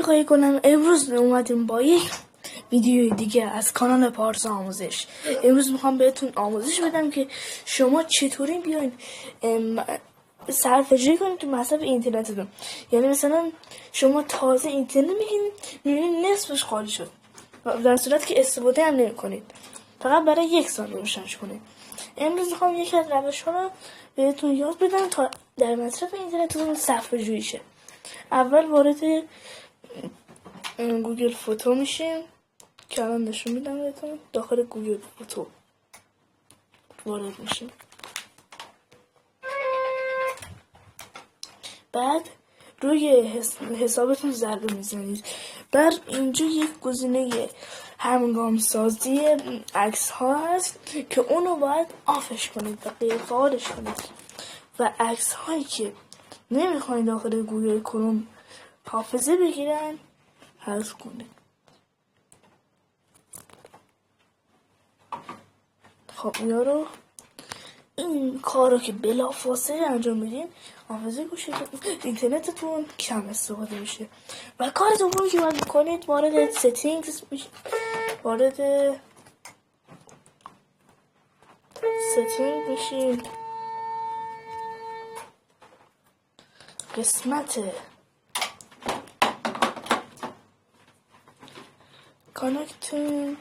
رفقای گلم، امروز اومدیم با یک ویدیوی دیگه از کانال پارسا آموزش. امروز میخوام بهتون آموزش بدم که شما چطوری بیاین صرفه‌جویی کنید تو مصرف اینترنتتون. یعنی مثلا شما تازه اینترنت میبینید نصفش خالی شد در صورتی که استفاده هم نمی‌کنید، فقط برای 1 سال روشنش کنید. امروز میخوام یکی از روش‌ها رو بهتون یاد بدم تا در مصرف اینترنتتون صرفه‌جویی شه. اول وارد گوگل فوتو میشیم که الان نشون میدم بهتون. داخل گوگل فوتو وارد میشیم، بعد روی حسابتون ضربه میزنید. بعد اینجا یک گزینه همگام سازی عکس ها هست که اونو باید آفش کنید و غیر فعالش کنید و عکس هایی که نمیخواین داخل گوگل کروم حافظه بگیرن حذف کنید. خب این کار رو که بلافاصله انجام میدین، حافظه گوشی اینترنتتون کم استفاده میشه. و کار دومی که باید میکنید، وارد ستینگز میشید. قسمت کانکتینگ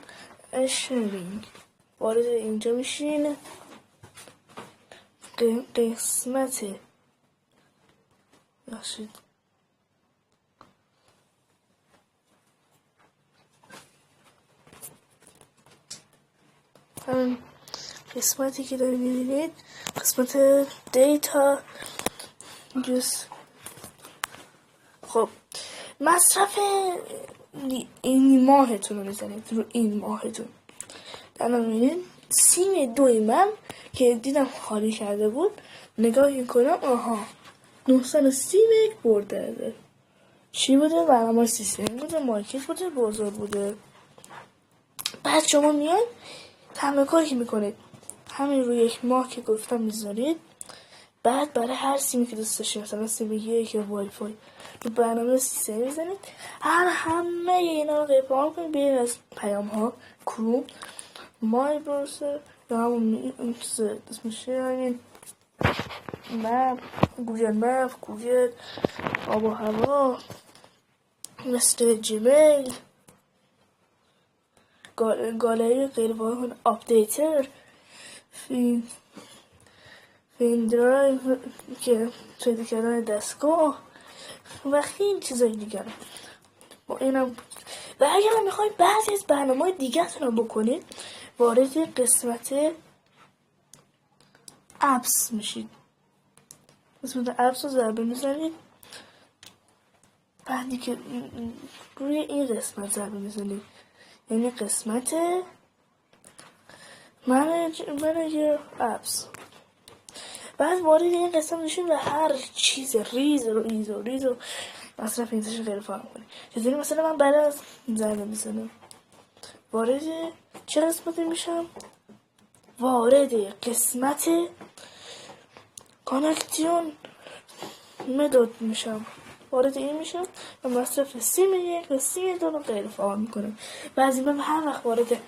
اشرینگ وارد اینجا میشین. قسمت همین قسمتی که دارید میبینید، قسمت دیتا جس. خب مصرف این ماهتون رو میزنید رو این ماهتون. الان میبینید سیم 2 من که دیدم خالی کرده بود، نگاه میکنم آها 930 مگ برده. چی بوده؟ برنامه سیستم بوده، مارکت بوده، بازار بوده. بعد شما میاد همه کاری که میکنید همین روی 1 ماه که گفتم میذارید. بعد برای هر سیمی که دوست داشتید، مثلا سیم 1 یا وای فای، رو برنامه سیستم میزنید. همه اینا رو قیپان کنید. بیاید از پیام ها کروم، مای بروسر یا همون اسمش همین مپ، گوگل مپ، گوگل آب و هوا، مثل جیمیل، گالری غیرواقعی، آپدیتر، فین درایو که پیدا کردن دستگاه و خیلی چیزای دیگر. با اینم و اگر میخواید بعضی از برنامه‌های دیگه‌تون رو بکنید، وارد قسمت اپس میشید. قسمت اپس رو ضربه میزنید. بعدی که روی این قسمت ضربه میزنید، یعنی قسمت منیجر اپس. بعد وارد این قسمت میشین و هر چیز ریز و مصرف اینترنت غیر فعال کنید. چطوری؟ مثلا من بعد از ضربه میزنم وارد چه قسمتی میشم؟ وارد قسمت کانکتیون مداد میشم. وارد این میشم و مصرف سیم 1 و سیم 2 رو غیر فعال میکنم. بعضی من هر وقت وارد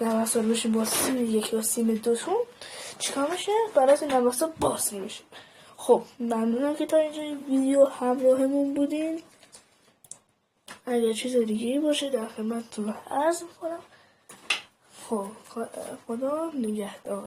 نمسار بشیم با سیم 1 و سیم 2 تون چیکار میشه؟ برای نمسار باز میشه. خب ممنونم که تا اینجا ویدیو همراهمون بودین. اگر چیز دیگه باشه در خدمتتون عرض میکنم. خب خدا نگهدار.